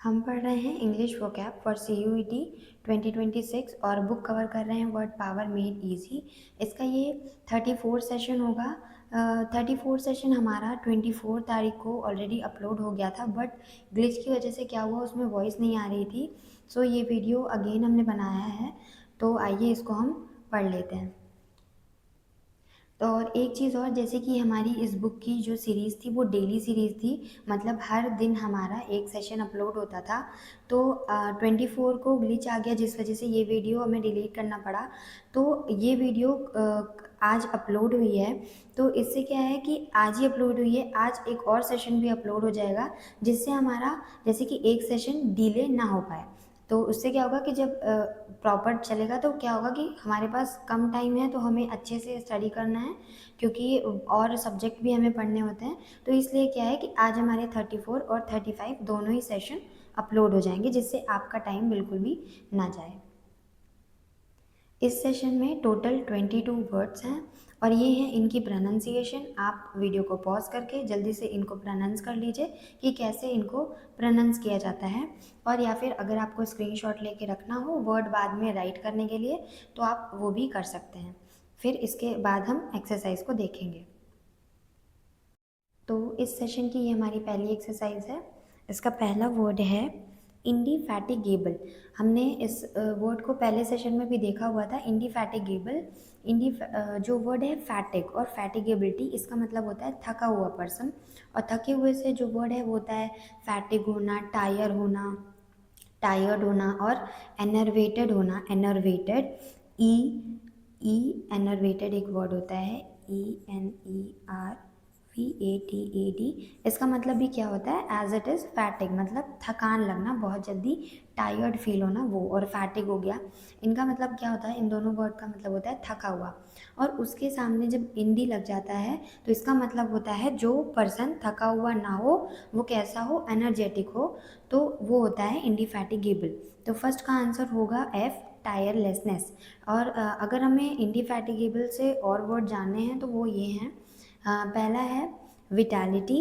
हम पढ़ रहे हैं इंग्लिश वोकैब फॉर CUET 2026 और बुक कवर कर रहे हैं वर्ड पावर मेड इजी। इसका ये 34 सेशन होगा। 34 सेशन हमारा 24 तारीख को ऑलरेडी अपलोड हो गया था, बट ग्लिच की वजह से क्या हुआ, उसमें वॉइस नहीं आ रही थी। सो ये वीडियो अगेन हमने बनाया है, तो आइए इसको हम पढ़ लेते हैं। तो और एक चीज़ और, जैसे कि हमारी इस बुक की जो सीरीज़ थी वो डेली सीरीज़ थी, मतलब हर दिन हमारा एक सेशन अपलोड होता था। तो 24 को ग्लिच आ गया, जिस वजह से ये वीडियो हमें डिलीट करना पड़ा। तो ये वीडियो आज अपलोड हुई है, तो इससे क्या है कि आज ही अपलोड हुई है, आज एक और सेशन भी अपलोड हो जाएगा, जिससे हमारा जैसे कि एक सेशन डिले ना हो पाए। तो उससे क्या होगा कि जब प्रॉपर चलेगा तो क्या होगा कि हमारे पास कम टाइम है, तो हमें अच्छे से स्टडी करना है, क्योंकि और सब्जेक्ट भी हमें पढ़ने होते हैं। तो इसलिए क्या है कि आज हमारे 34 और 35 दोनों ही सेशन अपलोड हो जाएंगे, जिससे आपका टाइम बिल्कुल भी ना जाए। इस सेशन में टोटल 22 वर्ड्स हैं और ये हैं इनकी प्रोनाउंसिएशन। आप वीडियो को पॉज करके जल्दी से इनको प्रोनाउंस कर लीजिए कि कैसे इनको प्रोनाउंस किया जाता है, और या फिर अगर आपको स्क्रीनशॉट लेके रखना हो वर्ड बाद में राइट करने के लिए, तो आप वो भी कर सकते हैं। फिर इसके बाद हम एक्सरसाइज को देखेंगे। तो इस सेशन की ये हमारी पहली एक्सरसाइज है। इसका पहला वर्ड है इंडिफैटिगेबल। हमने इस वर्ड को पहले सेशन में भी देखा हुआ था, इंडिफैटिगेबल। जो वर्ड है फैटिग और फैटिगेबिलिटी, इसका मतलब होता है थका हुआ पर्सन, और थके हुए से जो वर्ड है वो होता है फैटिग होना, टायर्ड होना और एनर्वेटेड होना। एनर्वेटेड, ई ई एनर्वेटेड एक वर्ड होता है, ENERVATED। इसका मतलब भी क्या होता है, एज इट इज़ फैटिग, मतलब थकान लगना, बहुत जल्दी टायर्ड फील होना, वो। और फैटिग हो गया, इनका मतलब क्या होता है, इन दोनों वर्ड का मतलब होता है थका हुआ। और उसके सामने जब इंडी लग जाता है तो इसका मतलब होता है जो पर्सन थका हुआ ना हो, वो कैसा हो, एनर्जेटिक हो, तो वो होता है इंडिफैटिगेबल। तो फर्स्ट का आंसर होगा F, टायरलेसनेस। और अगर हमें इंडिफैटिगेबल से और वर्ड जानने हैं तो वो ये हैं। पहला है विटैलिटी,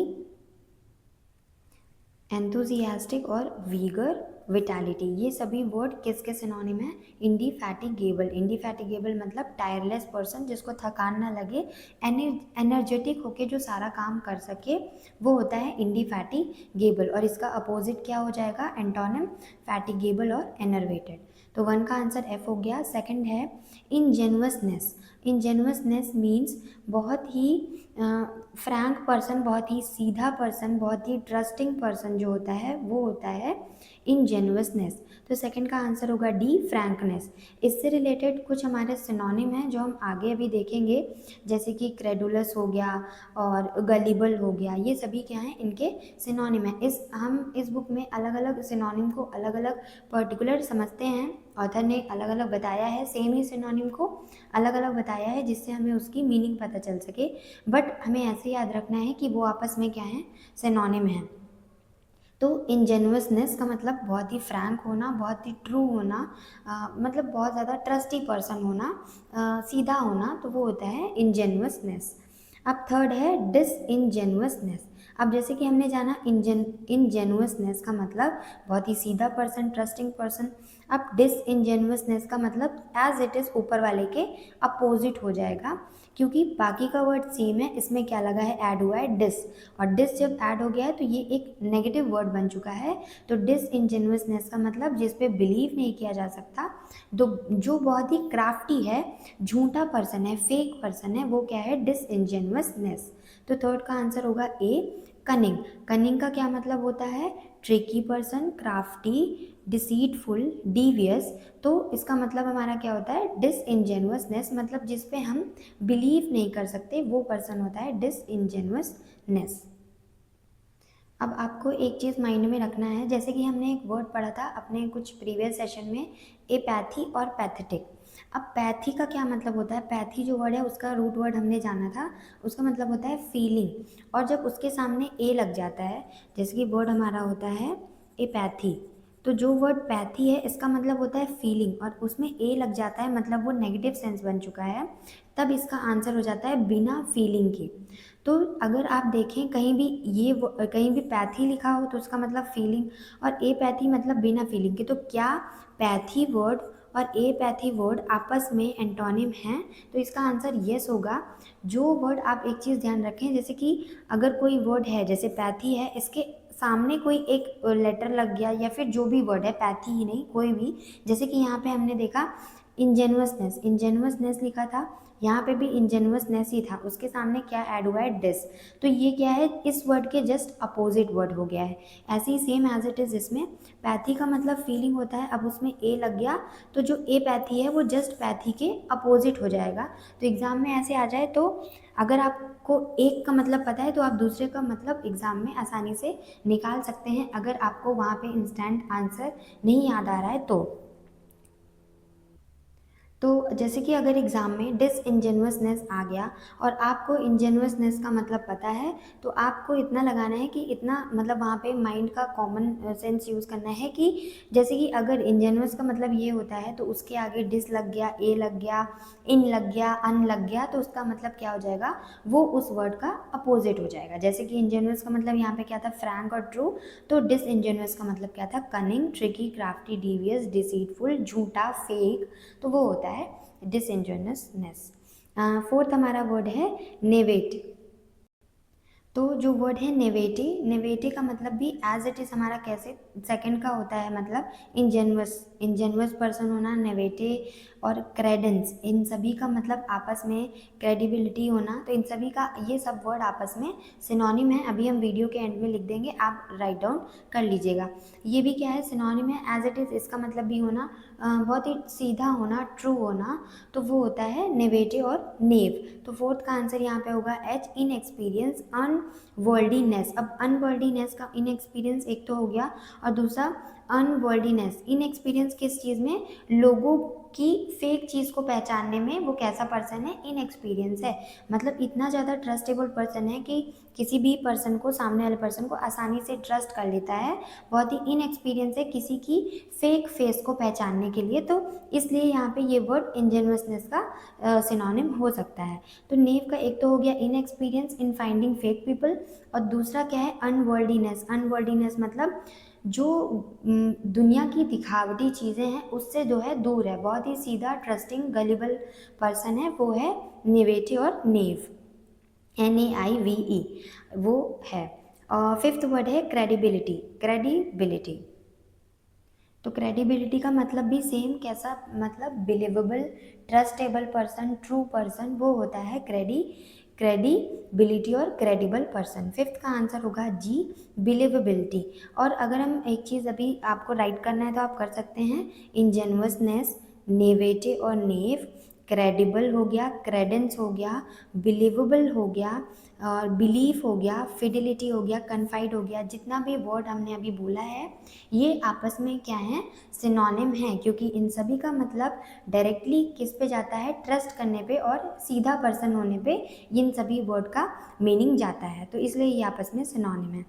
एंथुजियास्टिक और वीगर। विटैलिटी, ये सभी वर्ड किसके सिनोनिम है, इंडिफैटिगेबल। इंडिफैटिगेबल मतलब टायरलेस पर्सन, जिसको थकान ना लगे, एनर्जेटिक होके जो सारा काम कर सके, वो होता है इंडिफैटिगेबल। और इसका अपोजिट क्या हो जाएगा, एंटोनिम फैटिगेबल और एनर्वेटेड। तो 1 का आंसर F हो गया। सेकंड है इंजेनुअसनेस। इंजेनुअसनेस मीन्स बहुत ही फ्रैंक पर्सन, बहुत ही सीधा पर्सन, बहुत ही ट्रस्टिंग पर्सन जो होता है वो होता है इंजेनुअसनेस। तो सेकंड का आंसर होगा डी, फ्रैंकनेस। इससे रिलेटेड कुछ हमारे सिनोनिम हैं जो हम आगे अभी देखेंगे, जैसे कि क्रेडुलस हो गया और गलिबल हो गया। ये सभी क्या हैं, इनके सिनोनिम है। हम इस बुक में अलग अलग सिनोनिम को अलग अलग पर्टिकुलर समझते हैं। ऑथर ने अलग अलग बताया है, सेम ही सिनोनिम को अलग अलग बताया है, जिससे हमें उसकी मीनिंग पता चल सके। बट हमें ऐसे याद रखना है कि वो आपस में क्या है, सिनोनिम है। तो इंजेनुअसनेस का मतलब बहुत ही फ्रैंक होना, बहुत ही ट्रू होना, मतलब बहुत ज़्यादा ट्रस्टी पर्सन होना, सीधा होना, तो वो होता है इंजेनुअसनेस। अब थर्ड है डिसइनजेनुअसनेस। अब जैसे कि हमने जाना इंजेनुअसनेस का मतलब बहुत ही सीधा पर्सन, ट्रस्टिंग पर्सन। अब डिसइनजेनुअसनेस का मतलब एज इट इज़ ऊपर वाले के अपोजिट हो जाएगा, क्योंकि बाकी का वर्ड सेम है, इसमें क्या लगा है, ऐड हुआ है डिस, और डिस जब ऐड हो गया है तो ये एक नेगेटिव वर्ड बन चुका है। तो डिसइनजेनुअसनेस का मतलब जिस पे बिलीव नहीं किया जा सकता, तो जो बहुत ही क्राफ्टी है, झूठा पर्सन है, फेक पर्सन है, वो क्या है, डिसइनजेनुअसनेस। तो थर्ड का आंसर होगा ए, कनिंग। कनिंग का क्या मतलब होता है, ट्रिकी पर्सन, क्राफ्टी, डिसीटफुल, डीवियस। तो इसका मतलब हमारा क्या होता है, डिसइनजेनुअसनेस, मतलब जिस पे हम बिलीव नहीं कर सकते, वो पर्सन होता है डिसइनजेनुअसनेस। अब आपको एक चीज़ माइंड में रखना है, जैसे कि हमने एक वर्ड पढ़ा था अपने कुछ प्रीवियस सेशन में, एपैथी और पैथेटिक। अब पैथी का क्या मतलब होता है, पैथी जो वर्ड है उसका रूट वर्ड हमने जाना था, उसका मतलब होता है फीलिंग। और जब उसके सामने ए लग जाता है, जैसे कि वर्ड हमारा होता है एपैथी, तो जो वर्ड पैथी है इसका मतलब होता है फीलिंग, और उसमें ए लग जाता है, मतलब वो नेगेटिव सेंस बन चुका है, तब इसका आंसर हो जाता है बिना फीलिंग के। तो अगर आप देखें कहीं भी कहीं भी पैथी लिखा हो तो उसका मतलब फीलिंग, और एपैथी मतलब बिना फीलिंग के। तो क्या पैथी वर्ड और एपैथी वर्ड आपस में एंटोनिम हैं? तो इसका आंसर यस होगा। जो वर्ड, आप एक चीज़ ध्यान रखें, जैसे कि अगर कोई वर्ड है जैसे पैथी है, इसके सामने कोई एक लेटर लग गया या फिर जो भी वर्ड है, पैथी ही नहीं कोई भी, जैसे कि यहाँ पे हमने देखा इंजेनुअसनेस, इंजेनुअसनेस लिखा था, यहाँ पे भी इंजेनुअसनेस ही था, उसके सामने क्या ऐड हुआ है? डिस। तो ये क्या है? इस वर्ड के जस्ट अपोजिट वर्ड हो गया है। ऐसे ही सेम एज इट इज़ इसमें पैथी का मतलब फीलिंग होता है, अब उसमें ए लग गया तो जो ए पैथी है वो जस्ट पैथी के अपोजिट हो जाएगा। तो एग्ज़ाम में ऐसे आ जाए तो अगर आपको एक का मतलब पता है तो आप दूसरे का मतलब एग्ज़ाम में आसानी से निकाल सकते हैं, अगर आपको वहाँ पे इंस्टेंट आंसर नहीं याद आ रहा है तो। तो जैसे कि अगर एग्ज़ाम में डिसइंजेनुअसनेस आ गया और आपको इंजेनुअसनेस का मतलब पता है, तो आपको इतना लगाना है कि इतना मतलब वहाँ पे माइंड का कॉमन सेंस यूज़ करना है कि जैसे कि अगर इंजेनुअस का मतलब ये होता है तो उसके आगे डिस लग गया, ए लग गया, इन लग गया, अन लग गया, तो उसका मतलब क्या हो जाएगा? वो उस वर्ड का अपोजिट हो जाएगा। जैसे कि इंजेनुअस का मतलब यहाँ पे क्या था? फ्रैंक और ट्रू। तो डिसइंजेनुअस का मतलब क्या था? Cunning, tricky, crafty, devious, deceitful, झूठा, फेक। तो वो होता है डिसइंजेनियसनेस। फोर्थ हमारा वर्ड है नेवेट। तो जो वर्ड है नेवेटी, नेवेटी का मतलब भी एज इट इज़ हमारा कैसे सेकंड का होता है, मतलब इंजेनुअस, इंजेनुअस पर्सन होना, नेवेटे और क्रेडेंस, इन सभी का मतलब आपस में क्रेडिबिलिटी होना। तो इन सभी का ये सब वर्ड आपस में सिनोनिम है। अभी हम वीडियो के एंड में लिख देंगे, आप राइट डाउन कर लीजिएगा। ये भी क्या है? सिनोनिम है। एज इट इज़ इसका मतलब भी होना बहुत ही सीधा होना, ट्रू होना, तो वो होता है नेवेटे और नेव। तो फोर्थ का आंसर यहाँ पे होगा एच, इन एक्सपीरियंस, अनवर्ल्डीनेस। अब अनवर्ल्डीनेस का इन एक्सपीरियंस एक तो हो गया, और दूसरा अनवर्ल्डीनेस, इन एक्सपीरियंस किस चीज़ में? लोगों की फेक चीज़ को पहचानने में वो कैसा पर्सन है? इन एक्सपीरियंस है। मतलब इतना ज़्यादा ट्रस्टेबल पर्सन है कि किसी भी पर्सन को, सामने वाले पर्सन को आसानी से ट्रस्ट कर लेता है। बहुत ही इन एक्सपीरियंस है किसी की फेक फेस को पहचानने के लिए। तो इसलिए यहाँ पे ये वर्ड इंजेनुअसनेस का सिनोनिम हो सकता है। तो नेव का एक तो हो गया in experience in finding fake people, और दूसरा क्या है? अनवर्ल्डीनेस। अनवर्ल्डीनेस मतलब जो दुनिया की दिखावटी चीज़ें हैं उससे जो है दूर है, बहुत ही सीधा, ट्रस्टिंग, गलिबल पर्सन है, वो है नेवेटी और नेव, NAIVE, वो है। और फिफ्थ वर्ड है क्रेडिबिलिटी, क्रेडिबिलिटी। तो क्रेडिबिलिटी का मतलब भी सेम, कैसा मतलब? Believable, trustable person, true person, वो होता है क्रेडिबिलिटी और क्रेडिबल पर्सन। फिफ्थ का आंसर होगा जी, बिलीवेबिलिटी। और अगर हम एक चीज़ अभी आपको राइट करना है तो आप कर सकते हैं, इंजेनुअसनेस, नेवेटे और नेव, क्रेडिबल हो गया, क्रेडेंस हो गया, बिलीवेबल हो गया, और बिलीफ हो गया, फिडिलिटी हो गया, कन्फाइड हो गया। जितना भी वर्ड हमने अभी बोला है ये आपस में क्या है? सिनोनिम है, क्योंकि इन सभी का मतलब डायरेक्टली किस पे जाता है? ट्रस्ट करने पे और सीधा पर्सन होने पे इन सभी वर्ड का मीनिंग जाता है, तो इसलिए ये आपस में सिनोनिम है।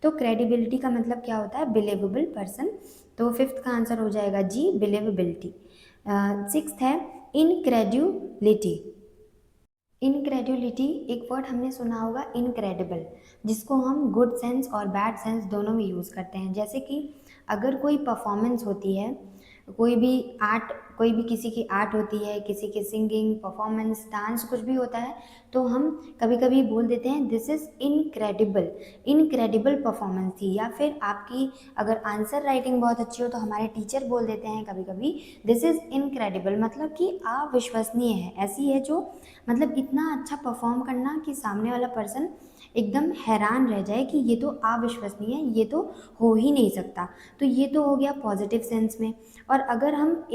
तो क्रेडिबिलिटी का मतलब क्या होता है? Believable person. तो फिफ्थ का आंसर हो जाएगा जी, बिलीवेबिलिटी। सिक्स्थ है इनक्रेड्यूलिटी। इनक्रेड्यूलिटी एक वर्ड हमने सुना होगा, इनक्रेडिबल, जिसको हम गुड सेंस और बैड सेंस दोनों में यूज़ करते हैं। जैसे कि अगर कोई परफॉर्मेंस होती है, कोई भी आर्ट, कोई भी किसी की आर्ट होती है, किसी की सिंगिंग, परफॉर्मेंस, डांस, कुछ भी होता है, तो हम कभी कभी बोल देते हैं this is incredible, incredible performance थी। या फिर आपकी अगर आंसर राइटिंग बहुत अच्छी हो तो हमारे टीचर बोल देते हैं कभी कभी दिस इज़ इनक्रेडिबल, मतलब कि अविश्वसनीय है, ऐसी है जो मतलब इतना अच्छा परफॉर्म करना कि सामने वाला पर्सन एकदम हैरान रह जाए कि ये तो अविश्वसनीय है, ये तो हो ही नहीं सकता। तो ये तो हो गया पॉजिटिव सेंस में। और अगर हम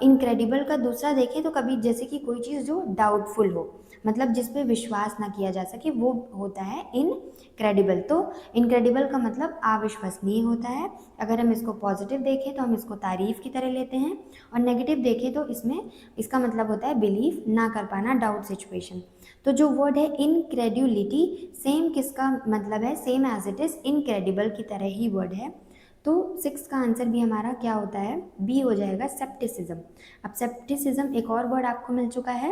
इनक्रेडिबल का दूसरा देखें तो कभी जैसे कि कोई चीज़ जो डाउटफुल हो, मतलब जिस पे विश्वास ना किया जा सके, वो होता है इनक्रेडिबल। तो इनक्रेडिबल का मतलब अविश्वसनीय होता है। अगर हम इसको पॉजिटिव देखें तो हम इसको तारीफ की तरह लेते हैं, और नेगेटिव देखें तो इसमें इसका मतलब होता है बिलीव ना कर पाना, डाउट सिचुएशन। तो जो वर्ड है इनक्रेड्यूलिटी, सेम किसका मतलब है? Same as it is incredible की तरह ही वर्ड है। तो सिक्स का आंसर भी हमारा क्या होता है? बी हो जाएगा, सेप्टिसिज्म। अब सेप्टिसिज्म एक और वर्ड आपको मिल चुका है,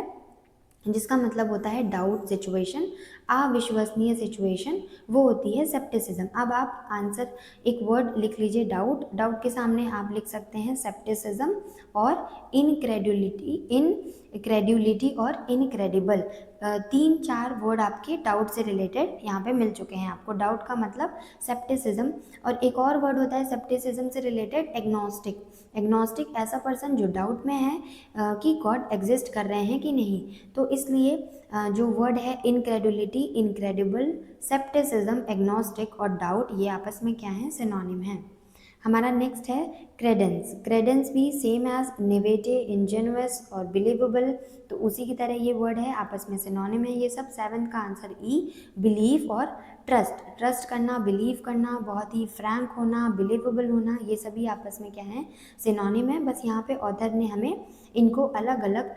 जिसका मतलब होता है डाउट सिचुएशन, अविश्वसनीय सिचुएशन, वो होती है सेप्टिसिज्म। अब आप आंसर एक वर्ड लिख लीजिए डाउट, डाउट के सामने आप लिख सकते हैं सेप्टिसिज्म और इनक्रेडुलिटी, इनक्रेड्यूलिटी और इनक्रेडिबल। तीन चार वर्ड आपके डाउट से रिलेटेड यहाँ पे मिल चुके हैं आपको। डाउट का मतलब सेप्टिसिज्म, और एक और वर्ड होता है सेप्टिसिज्म से रिलेटेड एग्नोस्टिक। एग्नोस्टिक ऐसा पर्सन जो डाउट में है कि गॉड एग्जिस्ट कर रहे हैं कि नहीं। तो इसलिए जो वर्ड है इनक्रेडुलिटी, इनक्रेडिबल, सेप्टिसिज्म, एग्नोस्टिक और डाउट, ये आपस में क्या है, सिनोनिम है। हमारा नेक्स्ट है क्रेडेंस। क्रेडेंस भी सेम एज नेवेटे, इंजेनुअस और बिलीवेबल, तो उसी की तरह ये वर्ड है, आपस में सिनोनिम है ये सब। सेवंथ का आंसर ई, बिलीव और ट्रस्ट। ट्रस्ट करना, बिलीव करना, बहुत ही फ्रैंक होना, बिलीवेबल होना, ये सभी आपस में क्या है, सिनोनिम है। बस यहाँ पे ऑथर ने हमें इनको अलग अलग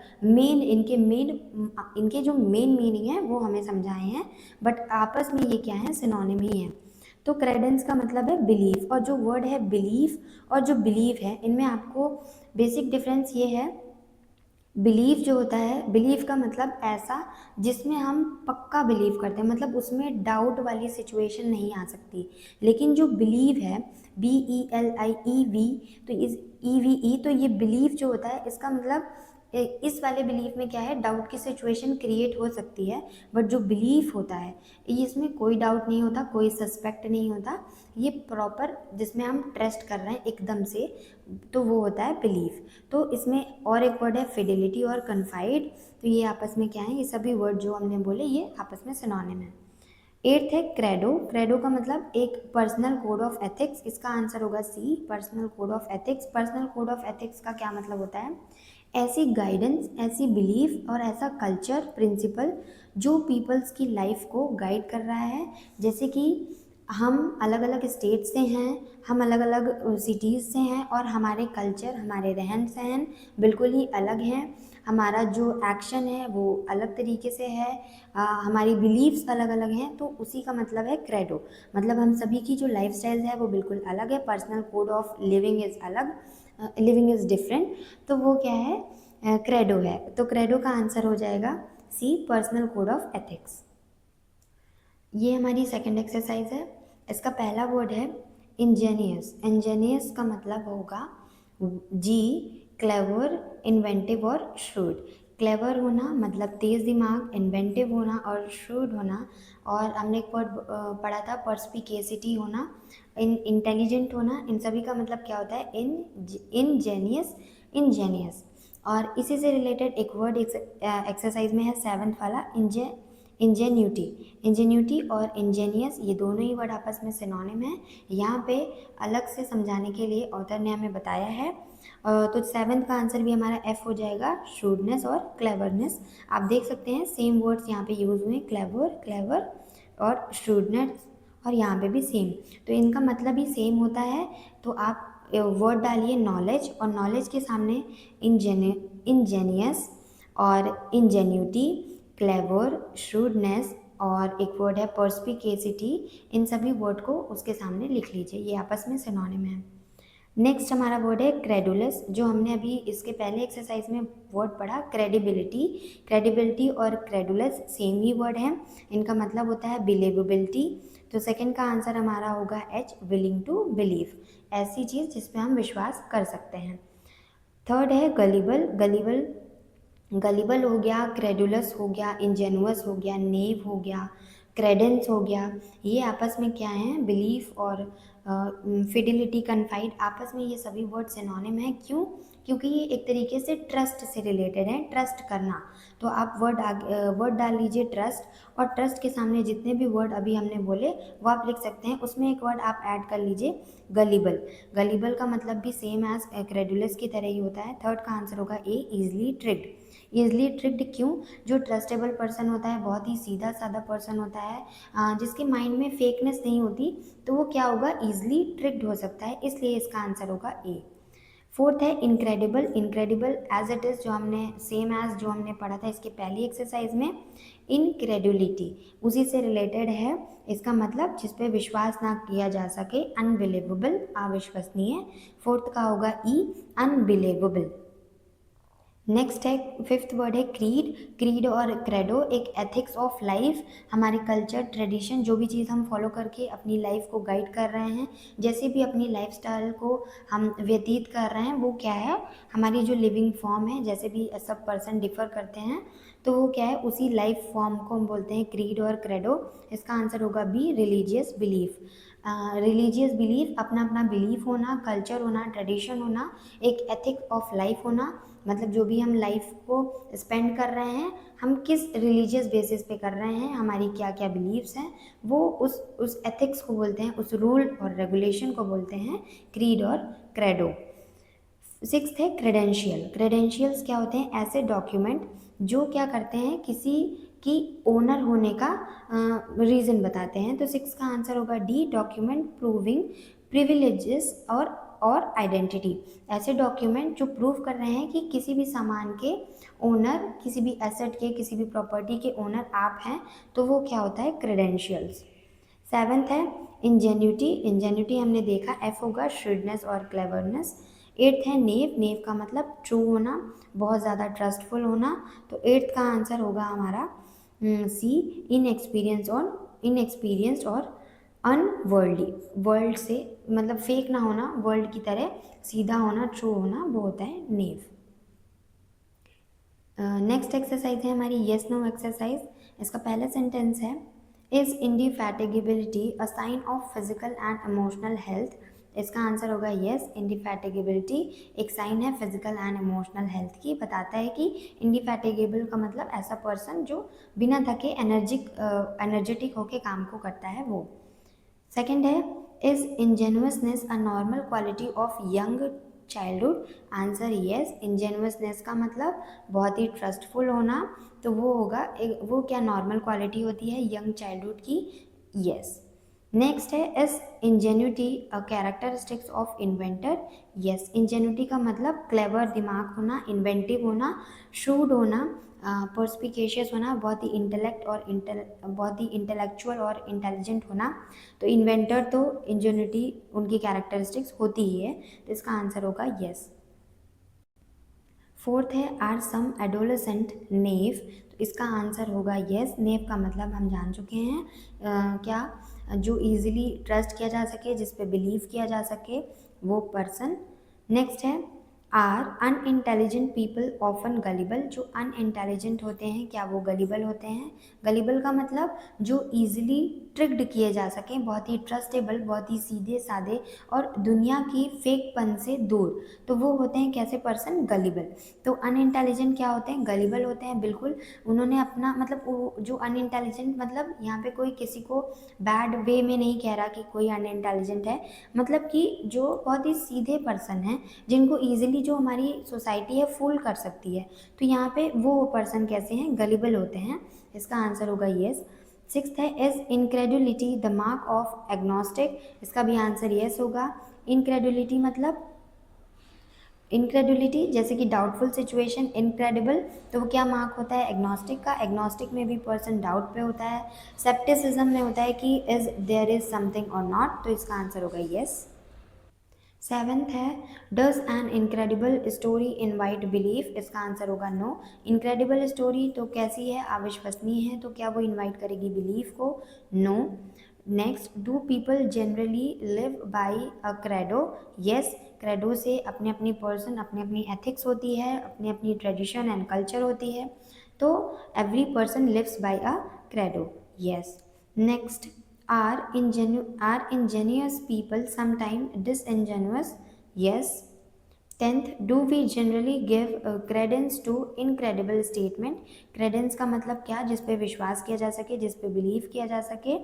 इनके जो मेन मीनिंग है वो हमें समझाए हैं, बट आपस में ये क्या है, सिनोनिम ही है। तो क्रेडेंस का मतलब है बिलीफ, और जो वर्ड है बिलीफ और जो बिलीव है, इनमें आपको बेसिक डिफरेंस ये है। बिलीव जो होता है, बिलीव का मतलब ऐसा जिसमें हम पक्का बिलीव करते हैं, मतलब उसमें डाउट वाली सिचुएशन नहीं आ सकती। लेकिन जो बिलीव है, BELIEV, तो इस EVE, तो ये बिलीव जो होता है इसका मतलब इस वाले बिलीफ में क्या है, डाउट की सिचुएशन क्रिएट हो सकती है, बट जो बिलीफ होता है इसमें कोई डाउट नहीं होता, कोई सस्पेक्ट नहीं होता, ये प्रॉपर जिसमें हम ट्रस्ट कर रहे हैं एकदम से, तो वो होता है बिलीफ। तो इसमें और एक वर्ड है फिडेलिटी और कन्फाइड, तो ये आपस में क्या है, ये सभी वर्ड जो हमने बोले ये आपस में सिनोनिम है। एट्थ है क्रेडो। क्रेडो का मतलब एक पर्सनल कोड ऑफ एथिक्स, इसका आंसर होगा C, personal code of ethics. Personal code of ethics का क्या मतलब होता है, ऐसी गाइडेंस, ऐसी बिलीफ और ऐसा कल्चर, प्रिंसिपल जो पीपल्स की लाइफ को गाइड कर रहा है। जैसे कि हम अलग अलग स्टेट से हैं, हम अलग अलग सिटीज़ से हैं, और हमारे कल्चर, हमारे रहन सहन बिल्कुल ही अलग हैं, हमारा जो एक्शन है वो अलग तरीके से है, हमारी बिलीव्स अलग अलग हैं, तो उसी का मतलब है क्रेडो। मतलब हम सभी की जो लाइफ स्टाइल है वो बिल्कुल अलग है, personal code of living is अलग, लिविंग इज़ डिफरेंट, तो वो क्या है, क्रेडो है। तो क्रेडो का आंसर हो जाएगा सी, पर्सनल कोड ऑफ एथिक्स। ये हमारी सेकंड एक्सरसाइज है। इसका पहला वर्ड है इंजेनियस। इंजेनियस का मतलब होगा जी, क्लेवर, इन्वेंटिव और श्रूड। क्लेवर होना मतलब तेज़ दिमाग, इन्वेंटिव होना और श्रूड होना, और हमने एक वर्ड पढ़ा था पर्स्पिकेसिटी होना, इंटेलिजेंट होना, इन सभी का मतलब क्या होता है, इंजेनियस, इंजेनियस। और इसी से रिलेटेड एक वर्ड एक्सरसाइज में है सेवन्थ वाला, इंजेन्यूटी। इंजेन्यूटी और इंजेनियस, ये दोनों ही वर्ड आपस में सिनोनिम है। यहाँ पे अलग से समझाने के लिए ऑथर ने हमें बताया है। तो सेवन्थ का आंसर भी हमारा एफ हो जाएगा, श्रूडनेस और क्लेवरनेस। आप देख सकते हैं सेम वर्ड्स यहाँ पे यूज हुए, क्लेवर, क्लेवर और श्रूडनेस, और यहाँ पे भी सेम, तो इनका मतलब ही सेम होता है। तो आप वर्ड डालिए नॉलेज, और नॉलेज के सामने इंजेनियस और इंजेन्यूटी, क्लेवर, श्रूडनेस, और एक वर्ड है पर्स्पिकेसिटी, इन सभी वर्ड को उसके सामने लिख लीजिए, ये आपस में सिनोनिम है। नेक्स्ट हमारा वर्ड है क्रेडुलस, जो हमने अभी इसके पहले एक्सरसाइज में वर्ड पढ़ा, क्रेडिबिलिटी। क्रेडिबिलिटी और क्रेडुलस सेम ही वर्ड है, इनका मतलब होता है बिलीवेबिलिटी। तो सेकंड का आंसर हमारा होगा एच, विलिंग टू बिलीव, ऐसी चीज़ जिस पे हम विश्वास कर सकते हैं। थर्ड है गलीबल। गलीबल, गलीबल हो गया, क्रेडुलस हो गया, इंजेनुअस हो गया, नेव हो गया, क्रेडेंस हो गया, ये आपस में क्या हैं, बिलीफ और फिडिलिटी, कन्फाइड, आपस में ये सभी वर्ड सिनोनिम है। क्यों? क्योंकि ये एक तरीके से ट्रस्ट से रिलेटेड है, ट्रस्ट करना। तो आप वर्ड डाल लीजिए ट्रस्ट, और ट्रस्ट के सामने जितने भी वर्ड अभी हमने बोले वो आप लिख सकते हैं, उसमें एक वर्ड आप ऐड कर लीजिए गलीबल। गलीबल का मतलब भी सेम एज क्रेडुलस की तरह ही होता है। थर्ड का आंसर होगा ए, ईजिली ट्रिक्ड। ईजिली ट्रिक्ड क्यों? जो ट्रस्टेबल पर्सन होता है, बहुत ही सीधा साधा पर्सन होता है, जिसके माइंड में फेकनेस नहीं होती, तो वो क्या होगा, ईजिली ट्रिक्ड हो सकता है, इसलिए इसका आंसर होगा ए। फोर्थ है incredible. Incredible as it is, जो हमने सेम एज जो हमने पढ़ा था इसके पहली एक्सरसाइज में, इनक्रेडुलिटी उसी से रिलेटेड है। इसका मतलब जिस पे विश्वास ना किया जा सके, अनबिलीवेबल, अविश्वसनीय। फोर्थ का होगा ई, अनबिलीवेबल। नेक्स्ट है, फिफ्थ वर्ड है क्रीड। क्रीड और क्रेडो एक एथिक्स ऑफ लाइफ, हमारे कल्चर ट्रेडिशन, जो भी चीज़ हम फॉलो करके अपनी लाइफ को गाइड कर रहे हैं, जैसे भी अपनी लाइफस्टाइल को हम व्यतीत कर रहे हैं, वो क्या है, हमारी जो लिविंग फॉर्म है, जैसे भी सब पर्सन डिफर करते हैं, तो वो क्या है, उसी लाइफ फॉर्म को हम बोलते हैं क्रीड और क्रेडो। इसका आंसर होगा B, religious belief. Religious belief, अपना अपना बिलीफ होना, कल्चर होना, ट्रेडिशन होना, एक एथिक ऑफ लाइफ होना, मतलब जो भी हम लाइफ को स्पेंड कर रहे हैं, हम किस रिलीजियस बेसिस पे कर रहे हैं, हमारी क्या क्या बिलीव्स हैं, वो उस एथिक्स को बोलते हैं, उस रूल और रेगुलेशन को बोलते हैं क्रीड और क्रेडो। सिक्स्थ है क्रेडेंशियल। क्रेडेंशियल्स क्या होते हैं, ऐसे डॉक्यूमेंट जो क्या करते हैं, किसी की ओनर होने का रीज़न बताते हैं। तो सिक्स का आंसर होगा डी, डॉक्यूमेंट प्रूविंग प्रिविलेजेस और आइडेंटिटी। ऐसे डॉक्यूमेंट जो प्रूव कर रहे हैं कि किसी भी सामान के ओनर, किसी भी एसेट के, किसी भी प्रॉपर्टी के ओनर आप हैं, तो वो क्या होता है, क्रेडेंशियल्स। सेवन्थ है इंजेन्यूटी। इंजेन्यूटी हमने देखा, एफ होगा श्रूडनेस और क्लेवरनेस। एट्थ है नेव। नेव का मतलब ट्रू होना, बहुत ज़्यादा ट्रस्टफुल होना। तो एट्थ का आंसर होगा हमारा सी, इनएक्सपीरियंस्ड और अनवर्ल्डली। वर्ल्ड से मतलब फेक ना होना, वर्ल्ड की तरह सीधा होना, ट्रू होना, वो होता है नेव। नेक्स्ट एक्सरसाइज है हमारी येस नो एक्सरसाइज। इसका पहला सेंटेंस है, is indefatigability a sign of physical and emotional health. इसका आंसर होगा यस, इंडिफैटिगेबिलिटी एक साइन है फिजिकल एंड इमोशनल हेल्थ की। बताता है कि इंडिफैटिगेबल का मतलब ऐसा पर्सन जो बिना थके एनर्जेटिक होके काम को करता है, वो। सेकेंड है, is ingenuousness a normal quality of young childhood. Answer yes, ingenuousness का मतलब बहुत ही ट्रस्टफुल होना, तो वो होगा वो क्या नॉर्मल क्वालिटी होती है यंग चाइल्डहुड की, यस। नेक्स्ट है, is ingenuity a characteristics of inventor. Yes, ingenuity का मतलब क्लेवर, दिमाग होना, इन्वेंटिव होना, शूड होना, पर्सपिकेशियस होना, बहुत ही इंटेलेक्चुअल और इंटेलिजेंट होना। तो इन्वेंटर तो इंजेन्यूटी उनकी कैरेक्टरिस्टिक्स होती ही है, तो इसका आंसर होगा यस। फोर्थ है, आर सम एडोलेसेंट नेव। तो इसका आंसर होगा यस। नेव का मतलब हम जान चुके हैं, क्या, जो इजीली ट्रस्ट किया जा सके, जिस पे बिलीव किया जा सके, वो पर्सन। नेक्स्ट है, are unintelligent people often gullible. जो अनइंटेलिजेंट होते हैं, क्या वो गलिबल होते हैं? गलिबल का मतलब जो इजीली ट्रिक्ड किए जा सकें, बहुत ही ट्रस्टेबल, बहुत ही सीधे साधे और दुनिया की फेकपन से दूर, तो वो होते हैं कैसे पर्सन, गलिबल। तो अनइंटेलिजेंट क्या होते हैं, गलिबल होते हैं, बिल्कुल। उन्होंने अपना मतलब जो अनइंटेलिजेंट मतलब यहाँ पे कोई किसी को बैड वे में नहीं कह रहा कि कोई अनइंटेलिजेंट है, मतलब कि जो बहुत ही सीधे पर्सन हैं, जिनको ईजिली जो हमारी सोसाइटी है फूल कर सकती है, तो यहाँ पे वो पर्सन कैसे हैं, गलिबल होते हैं। इसका आंसर होगा येस। सिक्स्थ है, is incredulity the mark of agnostic. इसका भी आंसर येस होगा। इनक्रेडुलिटी मतलब, इनक्रेडुलिटी जैसे कि डाउटफुल सिचुएशन, इनक्रेडिबल, तो वो क्या मार्क होता है, एग्नोस्टिक का। एग्नोस्टिक में भी पर्सन डाउट पे होता है। सेप्टिसिज्म में होता है कि इज देयर इज समथिंग और नॉट, तो इसका आंसर होगा येस। सेवेंथ है, does an incredible story invite belief. इसका आंसर होगा नो। इनक्रेडिबल स्टोरी तो कैसी है, अविश्वसनीय है, तो क्या वो इनवाइट करेगी बिलीफ को, no. Next, do people generally live by a credo. Yes, credo से अपने अपनी पर्सन, अपनी अपनी एथिक्स होती है, अपनी अपनी ट्रेडिशन एंड कल्चर होती है, तो every person lives by a credo, yes. Next, are ingenious people sometime disingenuous? Yes. Tenth, do we generally give credence to incredible statement? Credence का मतलब क्या, जिस पे विश्वास किया जा सके, जिस पे बिलीव किया जा सके।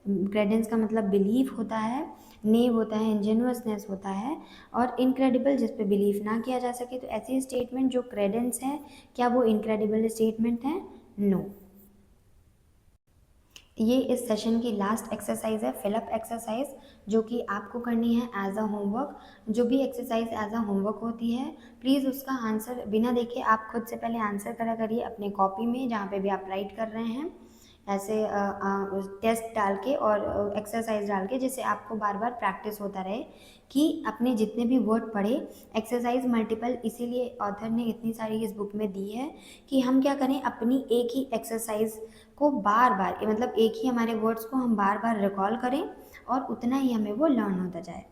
क्रेडेंस का मतलब बिलीव होता है, नेव होता है, इंजेनुअसनेस होता है, और इनक्रेडिबल जिस पे बिलीव ना किया जा सके। तो ऐसी स्टेटमेंट जो क्रेडेंस है, क्या वो इनक्रेडिबल स्टेटमेंट है? नो। ये इस सेशन की लास्ट एक्सरसाइज है, फिलअप एक्सरसाइज, जो कि आपको करनी है एज अ होमवर्क। जो भी एक्सरसाइज एज अ होमवर्क होती है, प्लीज़ उसका आंसर बिना देखे आप खुद से पहले आंसर करा करिए अपने कॉपी में, जहाँ पे भी आप राइट कर रहे हैं। ऐसे टेस्ट डाल के और एक्सरसाइज डाल के, जिससे आपको बार बार प्रैक्टिस होता रहे कि अपने जितने भी वर्ड पढ़े। एक्सरसाइज मल्टीपल इसीलिए ऑथर ने इतनी सारी इस बुक में दी है कि हम क्या करें, अपनी एक ही एक्सरसाइज को बार बार, मतलब एक ही हमारे वर्ड्स को हम बार बार रिकॉल करें और उतना ही हमें वो लर्न होता जाए।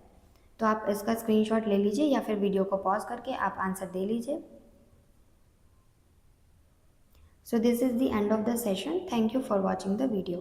तो आप इसका स्क्रीनशॉट ले लीजिए या फिर वीडियो को पॉज करके आप आंसर दे लीजिए। So this is the end of the session. Thank you for watching the video.